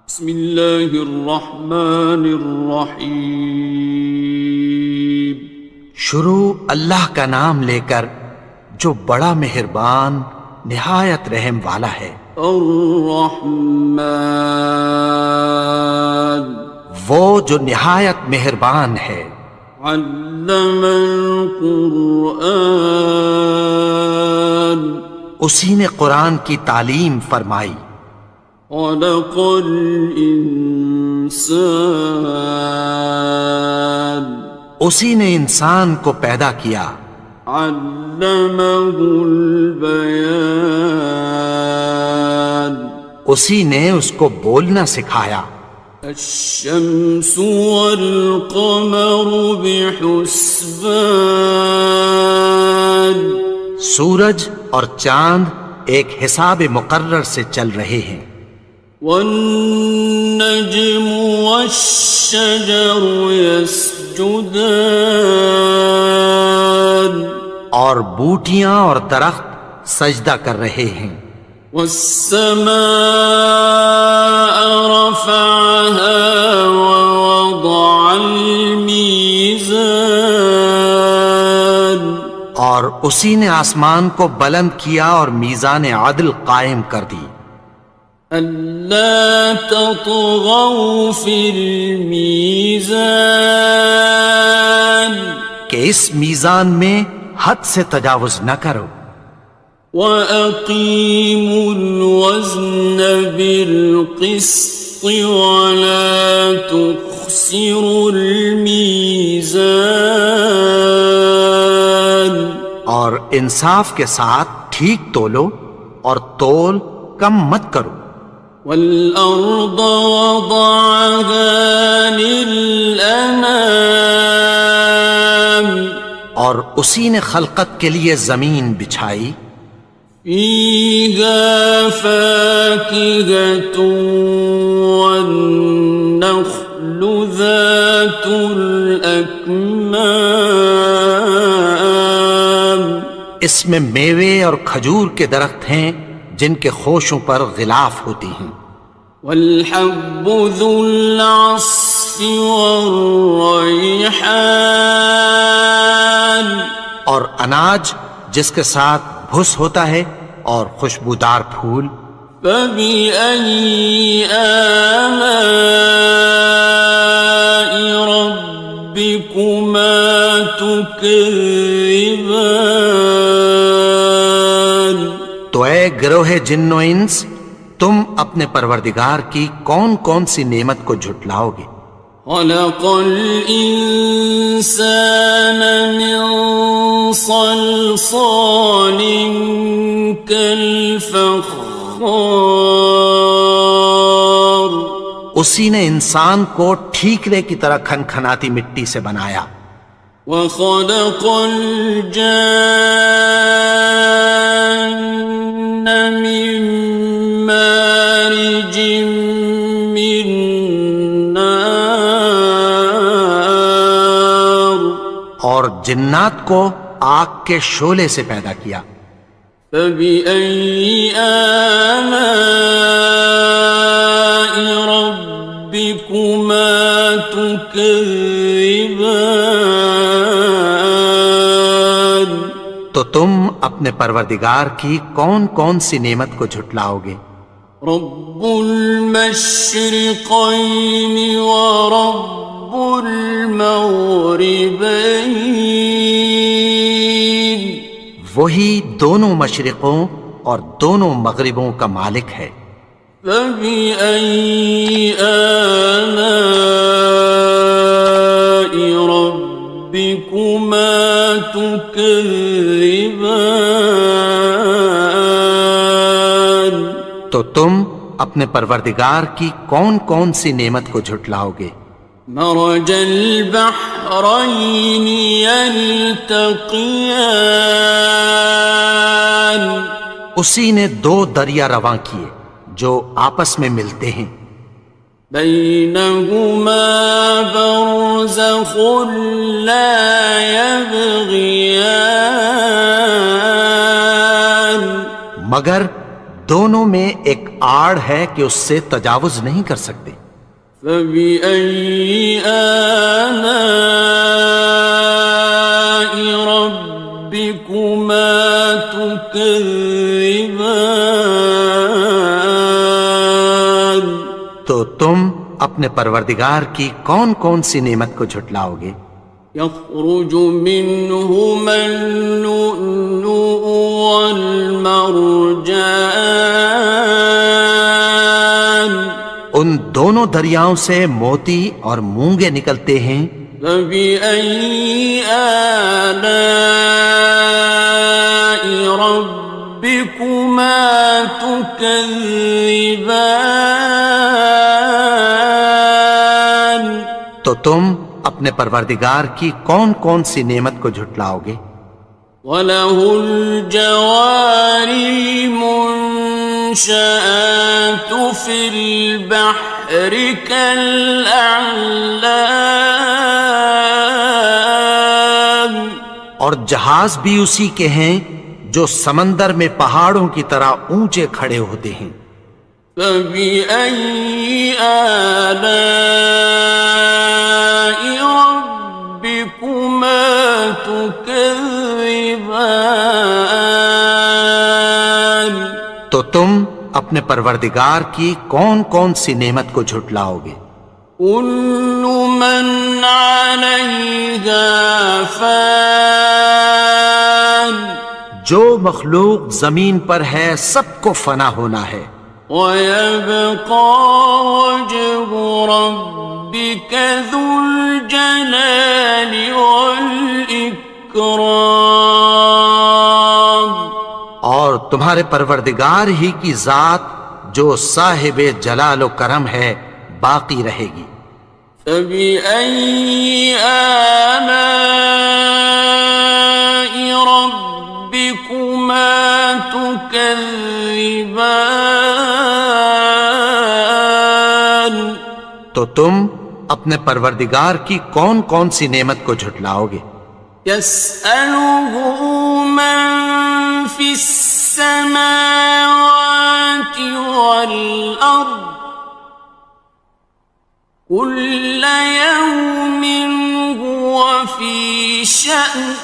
بسم اللہ الرحمن الرحیم۔ شروع اللہ کا نام لے کر جو بڑا مہربان نہایت رحم والا ہے۔ الرحمن، وہ جو نہایت مہربان ہے۔ علم القرآن، اسی نے قرآن کی تعلیم فرمائی۔ خلق الانسان، اسی نے انسان کو پیدا کیا۔ علمہ البیان، اسی نے اس کو بولنا سکھایا۔ الشمس والقمر بحسبان، سورج اور چاند ایک حساب مقرر سے چل رہے ہیں۔ والنجم والشجر يسجدان، اور بوٹیاں اور درخت سجدہ کر رہے ہیں۔ والسماء رفعها ووضع الميزان، اور اسی نے آسمان کو بلند کیا اور میزان عدل قائم کر دی۔ ألا تطغوا في الميزان، کہ اس میزان میں حد سے تجاوز نہ کرو۔ وأقيموا الوزن بالقسط ولا تخسروا الميزان، اور انصاف کے ساتھ ٹھیک تولو اور تول کم مت کرو۔ والأرض وضعها للأنام، اور اسی نے خلقت کے لیے زمین بچھائی۔ فيها فاكهة والنخل ذات الأكمام، اس میں میوے اور کھجور کے درخت ہیں جن کے خوشوں پر غلاف ہوتی ہیں۔ والحب ذو العصف والريحان، اور اناج جس کے ساتھ بھس ہوتا ہے اور خوشبودار پھول۔ فبأي آلاء ربكما تكذبان، تو اے گروہ جن و انس، تم اپنے پروردگار کی کون کون سی نعمت کو جھٹلاؤ گے؟ خلق الإنسان من صلصال كالفخار، اسی نے انسان کو ٹھیکرے کی طرح کھنکھناتی مٹی سے بنایا۔ وخلق الجان من مارج من نار، اور جنات کو آگ کے شعلے سے پیدا کیا۔ فبأي آلاء ربكما تكذبان، تو تم اپنے پروردگار کی کون کون سی نعمت کو جھٹلاؤ گے؟ رب المشرقين ورب المغربين، وہی دونوں مشرقوں اور دونوں مغربوں کا مالک ہے۔ فبأي آلاء ربكما تكذبان، تو تم اپنے پروردگار کی کون کون سی نعمت کو جھٹلاؤ گے؟ مرج البحرين يلتقيان، اسی نے دو دریا رواں کیے جو آپس میں ملتے ہیں۔ بينهما برزخ لا يبغيان، مگر دونوں میں ایک آڑ ہے کہ اس سے تجاوز نہیں کر سکتے۔ فبأي آلاء ربكما تكذبان؟ تو تم اپنے پروردگار کی کون کون سی نعمت کو جھٹلاؤ گے؟ يخرج منهما اللؤلؤ والمرجان، ان دونوں دریاؤں سے موتی اور مونگے نکلتے ہیں۔ فبأي آلاء ربكما تكذبان؟ تو تم اپنے پروردگار کی کون کون سی نعمت کو جھٹلاؤ گے؟ وَلَهُ الْجَوَارِ الْمُنشَآتُ فِي الْبَحْرِ كَالْأَعْلَامِ، اور جہاز بھی اسی کے ہیں جو سمندر میں پہاڑوں کی طرح اونچے کھڑے ہوتے ہیں۔ فَبِأَيِّ آلَاءِ رَبِّكُمَا تُكَذِّبَانِ؟ تو تم اپنے پروردگار کی کون کون سی نعمت کو جھٹلاؤ گے؟ كُلُّ مَنْ عَلَيْهَا فَانٍ، جو مخلوق زمین پر ہے سب کو فنا ہونا ہے۔ وَيَبْقَى وَجْهُ رَبِّكَ ذُو الْجَلَالِ وَالْإِكْرَامِ، اور تمہارے پروردگار ہی کی ذات جو صاحب جلال و کرم ہے باقی رہے گی۔ فَبِأَيِّ آلَاءِ رَبِّكُمَا تُكَذِّبَانِ؟ تو تم اپنے پروردگار کی کون کون سی نعمت کو جھٹلاؤ گے؟ يَسْأَلُهُ مَن فِي السَّمَاوَاتِ وَالْأَرْضِ كُلَّ يَوْمٍ هُوَ فِي شَأْنٍ،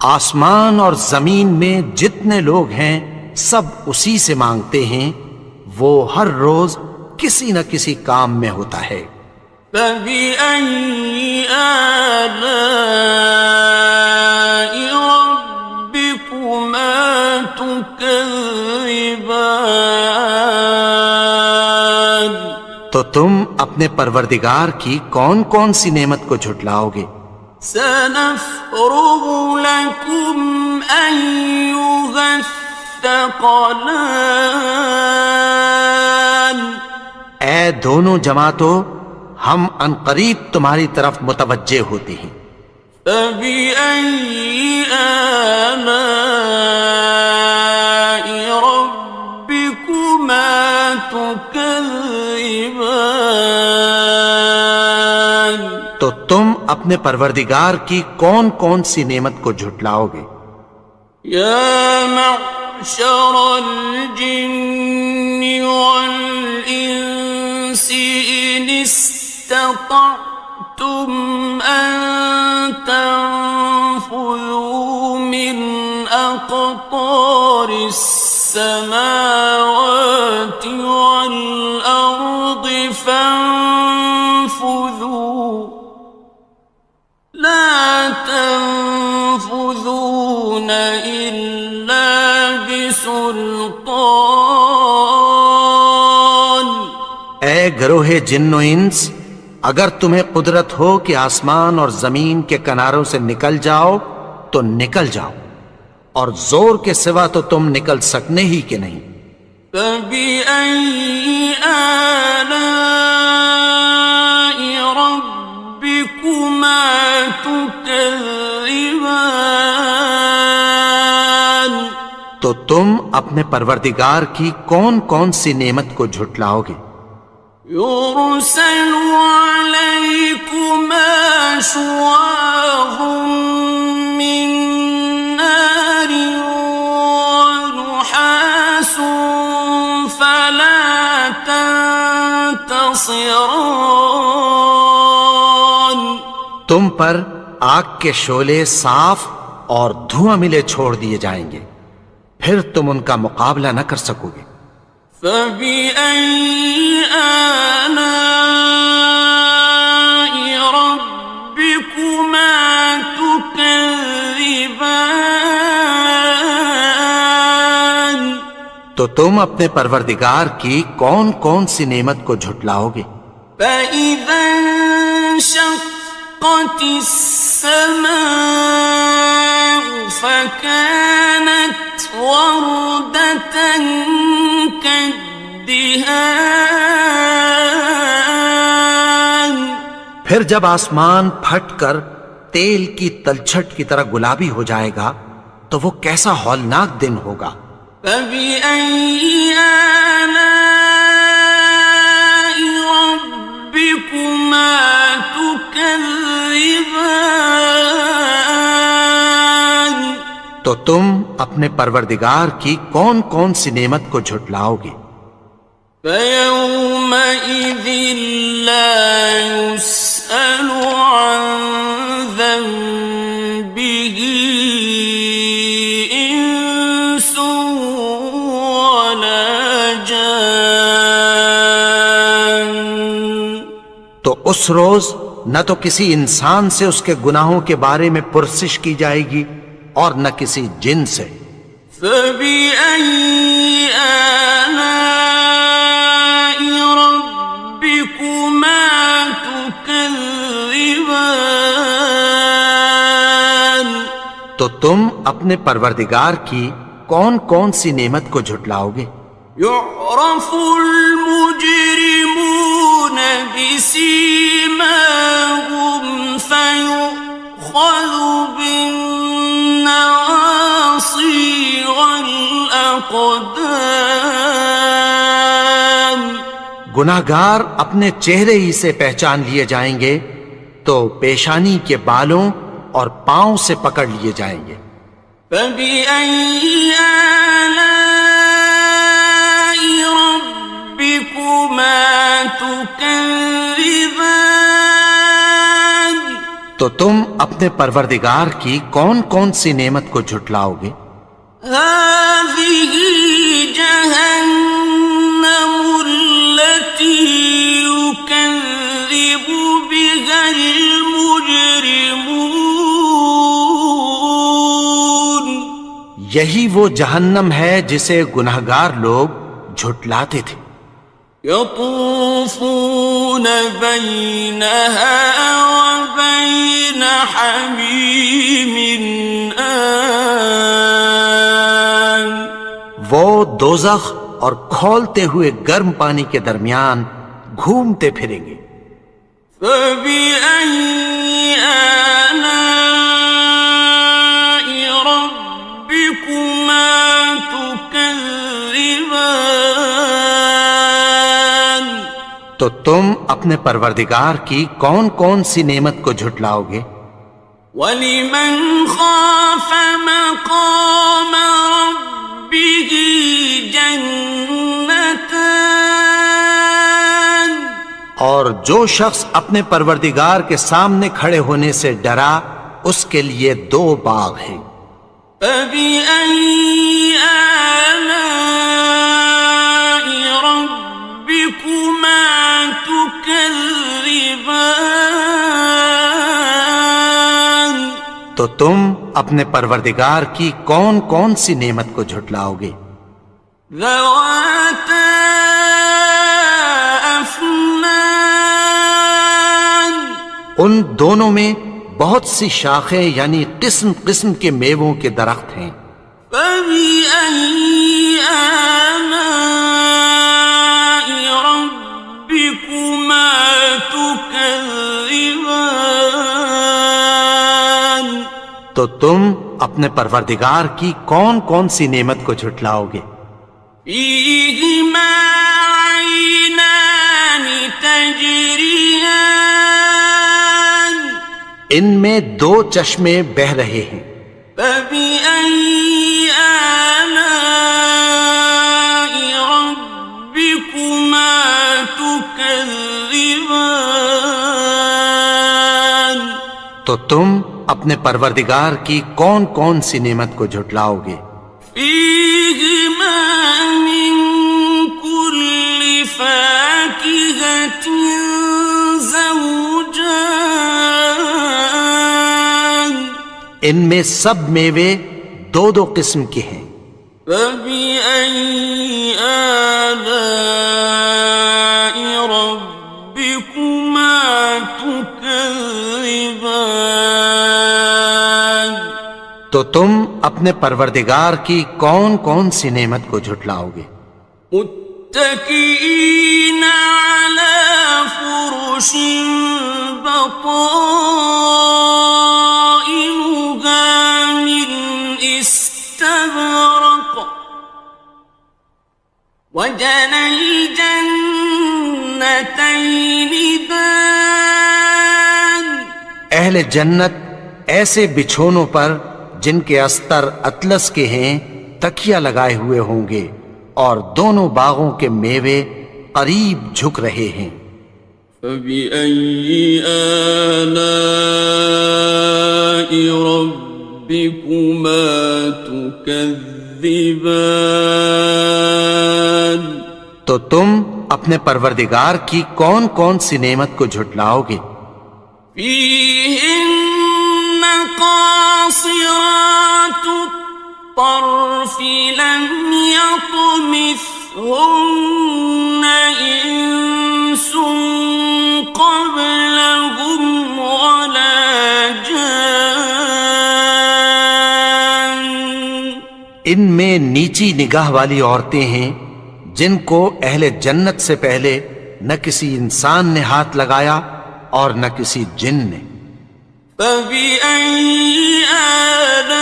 آسمان اور زمین میں جتنے لوگ ہیں سب اسی سے مانگتے ہیں، وہ ہر روز کسی نہ کسی کام میں ہوتا ہے۔ فَبِأَيِّ آلَاءِ رَبِّكُمَا تُكَذِّبَانِ؟ تو تم اپنے پروردگار کی کون کون سی نعمت کو جھٹلاؤ گے؟ سَنَفْرُغُ لَكُمْ أَيُّهَ الثَّقَلَانِ، اے دونوں جماعتوں، ہم عنقریب تمہاری طرف متوجہ ہوتے ہیں۔ فَبِأَيِّ آلَاءِ رَبِّكُمَا تُكَذِّبَانِ؟ تو تم اپنے پروردگار کی کون کون سی نعمت کو جھٹلاؤ گے؟ يَا مَعْشَرَ الْجِنِّ وَالْإِنسِ إِنِ اسْتَطَعْتُمْ أَن تَنفُذُوا مِنْ أَقْطَارِ السَّمَاوَاتِ وَالْأَرْضِ فَانفُذُوا لَا تَنفُذُونَ إِلَّا بِسُلْطَانٍ۔ اے گروہ جن و انس، اگر تمہیں قدرت ہو کہ آسمان اور زمین کے کناروں سے نکل جاؤ تو نکل جاؤ، اور زور کے سوا تو تم نکل سکنے ہی کہ نہیں۔ فَبِأَيِّ آلَاءِ رَبِّكُمَا تُكَذِّبَانِ؟ تو تم اپنے پروردگار کی کون کون سی نعمت کو جھٹلاؤ گے؟ يُرْسَلُ عَلَيْكُمَا شُوَاظٌ مِّن نَّارٍ وَنُحَاسٌ فَلَا خاصران تم پر آگ کے شعلے صاف اور دھواں ملے چھوڑ دیے جائیں گے، پھر تم ان کا مقابلہ نہ کر سکو گے۔ فَبِأَيِّ آلَاءِ رَبِّكُمَا تُكَذِّبَانِ تو تم اپنے پروردگار کی کون کون سی نعمت کو جھٹلاؤ گے؟ فَإِذَا انشَقَّتِ السَّمَاءُ فَكَانَتْ وَرْدَةً كَالدِّهَانِ پھر جب آسمان پھٹ کر تیل کی تلچھٹ کی طرح گلابی ہو جائے گا تو وہ کیسا ہولناک دن ہوگا۔ فَبِأَيِّ آلَاءِ رَبِّكُمَا تُكَذِّبَانِ تو تم اپنے پروردگار کی کون کون سی نعمت کو جھٹلاؤ گے؟ فَيَوْمَئِذٍ لَا يُسْأَلُ عَنْ ذَنبِهِ إِنسٌ وَلَا جَانٌ تو اس روز نہ تو کسی انسان سے اس کے گناہوں کے بارے میں پرسش کی جائے گی اور نہ کسی جن سے۔ فَبِأَيِّ آلَاءِ رَبِّكُمَا تُكَذِّبَانِ تو تم اپنے پروردگار کی کون کون سی نعمت کو جھٹلاؤ گے؟ يُعْرَفُ الْمُجْرِمُونَ بِسِيمَاهُمْ فَيُؤْخَذُ بِالنَّوَاصِي وَالْأَقْدَامِ گناہگار اپنے چہرے ہی سے پہچان لیے جائیں گے تو پیشانی کے بالوں اور پاؤں سے پکڑ لیے جائیں گے۔ فَبِأَيِّ آلَاءِ رَبِّكُمَا تُكَذِّبَانِ تو تم اپنے پروردگار کی کون کون سی نعمت کو جھٹلاؤ گے؟ هَذِهِ جَهَنَّمُ الَّتِي يُكَذِّبُ بِهَا الْمُجْرِمُونَ یہی وہ جہنم ہے جسے گناہگار لوگ جھٹلاتے تھے۔ يَطُوفُونَ بَيْنَهَا وَبَيْنَ حَمِيمٍ آنٍ وہ دوزخ اور کھولتے ہوئے گرم پانی کے درمیان گھومتے پھریں گے۔ فَبِأَيِّ آلَاءِ رَبِّكُمَا تُكَذِّبَانِ تو تم اپنے پروردگار کی کون کون سی نعمت کو جھٹلاؤ گے؟ وَلِمَنْ خَافَ مَقَامَ رَبِّهِ جَنَّتَانِ اور جو شخص اپنے پروردگار کے سامنے کھڑے ہونے سے ڈرا اس کے لیے دو باغ ہیں۔ فَبِأَيِّ آلَاءِ رَبِّكُمَا تُكَذِّبَانِ تو تم اپنے پروردگار کی کون کون سی نعمت کو جھٹلاؤ گے؟ ذَوَاتَا أَفْنَانٍ ان دونوں میں بہت سی شاخیں یعنی قسم قسم کے میووں کے درخت ہیں۔ فَبِأَيِّ آلَاءِ رَبِّكُمَا تُكَذِّبَانِ تو تم اپنے پروردگار کی کون کون سی نعمت کو جھٹلاؤ گے؟ فِيهِمَا عَيْنَانِ تَجْرِيَانِ ان میں دو چشمے بہہ رہے ہیں۔ فَبِأَيِّ آلَاءِ رَبِّكُمَا تُكَذِّبَانِ تو تم اپنے پروردگار کی کون کون سی نعمت کو جھٹلاؤ گے؟ فيهما من كل فاكهة زوجان ان میں سب میوے دو دو قسم کے ہیں۔ فبأي آلاء ربكما تكذبان تو تم اپنے پروردگار کی کون کون سی نعمت کو جھٹلاؤ گے؟ متكئين على فرش بطائنها من استبرق وجنى الجنتين دان اہل جنت ایسے بچھونوں پر جن کے استر اطلس کے ہیں تکیہ لگائے ہوئے ہوں گے، اور دونوں باغوں کے میوے قریب جھک رہے ہیں۔ فبأي آلاء ربكما تكذبان تو تم اپنے پروردگار کی کون کون سی نعمت کو جھٹلاؤ گے؟ فيهن قاصرات الطرف لم يطمثهن إنس قبلهم ولا جان ان میں نیچی نگاہ والی عورتیں ہیں جن کو اہل جنت سے پہلے نہ کسی انسان نے ہاتھ لگایا اور نہ کسی جن نے۔ فبأي آلاء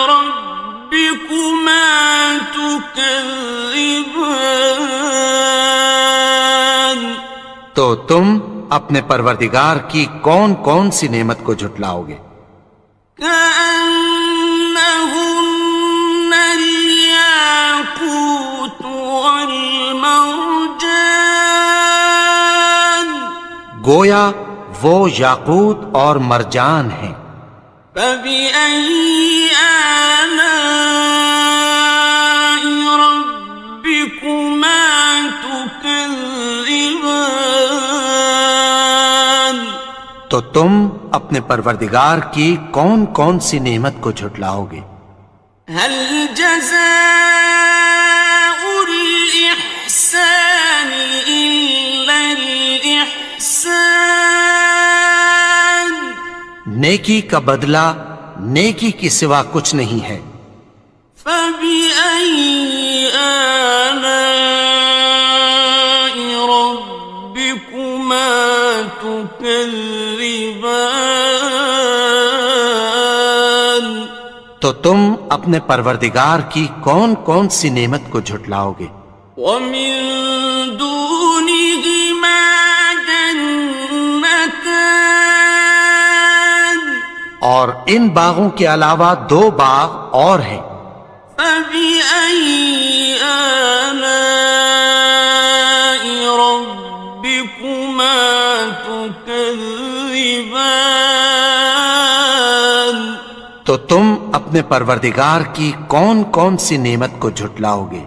ربكما تكذبان تو تم اپنے پروردگار کی کون کون سی نعمت کو جھٹلاؤ گے؟ كأنهن الياقوت والمرجان گویا وہ یاقوت اور مرجان ہیں۔ فبأي آلاء ربكما تكذبان تو تم اپنے پروردگار کی کون کون سی نعمت کو جھٹلاؤ گے؟ هل جزاء الإحسان إلا الإحسان نیکی کا بدلہ نیکی کی سوا کچھ نہیں ہے۔ فبأي آلاء ربكما تكذبان تو تم اپنے پروردگار کی کون کون سی نعمت کو جھٹلاؤ گے؟ ومن دونهما جنتان اور ان باغوں کے علاوہ دو باغ اور ہیں۔ فبأي آلاء ربكما تكذبان تو تم اپنے پروردگار کی کون کون سی نعمت کو جھٹلاؤ گے؟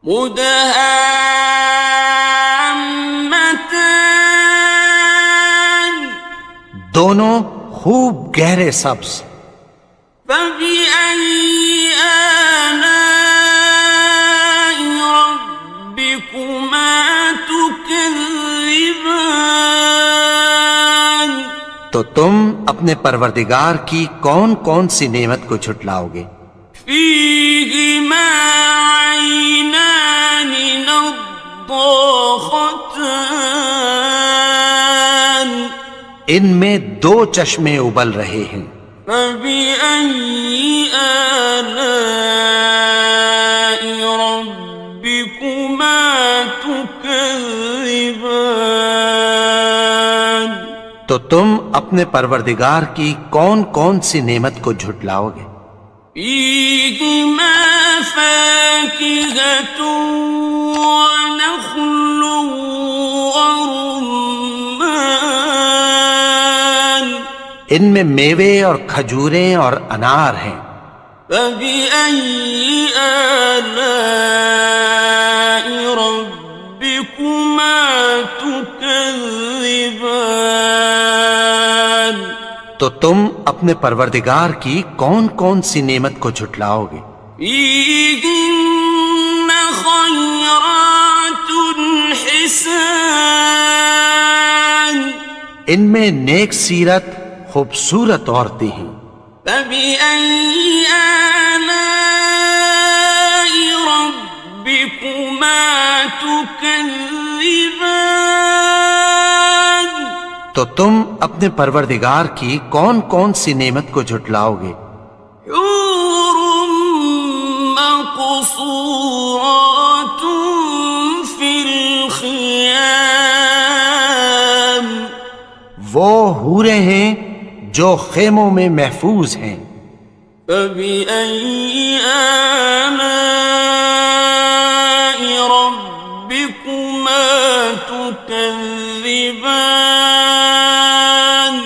مدهامتان دونوں خوب گہرے سبز۔ فبأي آلاء ربكما تكذبان تو تم اپنے پروردگار کی کون کون سی نعمت کو جھٹلاؤ گے؟ فيهما عينان نضاختان ان میں دو چشمے ابل رہے ہیں۔ فبأي آلاء ربكما تكذبان تو تم اپنے پروردگار کی کون کون سی نعمت کو جھٹلاؤ گے؟ فيهما فاكهة ونخل ورمان ان میں میوے اور کھجوریں اور انار ہیں۔ فبأي آلاء ربكما تكذبان؟ تو تم اپنے پروردگار کی کون کون سی نعمت کو جھٹلاؤ گے؟ فيهن خيرات حسان، ان میں نیک سیرت خوبصورت عورتیں ہیں۔ فبأي آلاء ربكما تكذبان؟ تو تم اپنے پروردگار کی کون کون سی نعمت کو جھٹلاؤ گے؟ حور مقصورات في الخيام، وہ حوریں ہیں جو خیموں میں محفوظ ہیں۔ فبأي آلاء ربكما تكذبان؟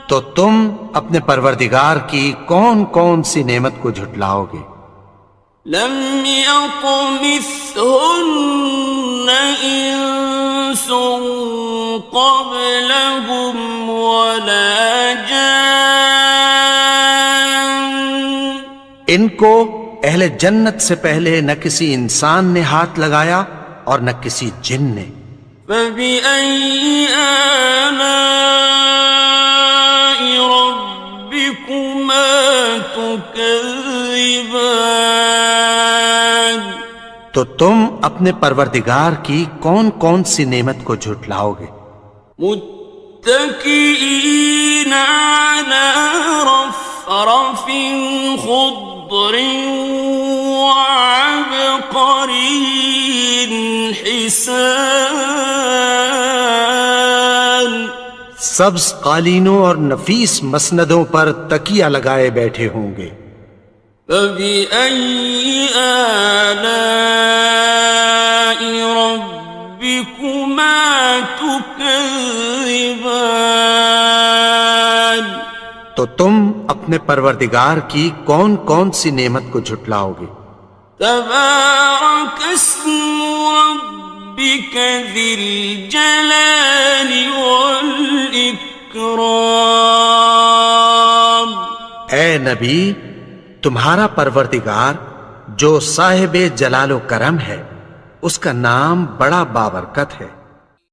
تو تم اپنے پروردگار کی کون کون سی نعمت کو جھٹلاؤ گے؟ لم يطمثهن إنس قبلهم ولا جان، ان کو اہل جنت سے پہلے نہ کسی انسان نے ہاتھ لگایا اور نہ کسی جن نے۔ فبأي آلاء ربكما تكذبان؟ تو تم اپنے پروردگار کی کون کون سی نعمت کو جھٹلاؤ گے؟ متكئين على رفرف خضر وعبقري حسان، سبز قالینوں اور نفیس مسندوں پر تکیہ لگائے بیٹھے ہوں گے۔ فبأي آلاء ربكما تكذبان؟ تو تم اپنے پروردگار کی کون کون سی نعمت کو جھٹلاؤ گے؟ تبارك اسم ربك ذي الجلال والإكرام۔ اے نبی، تمہارا پروردگار جو صاحب جلال و کرم ہے، اس کا نام بڑا بابرکت ہے۔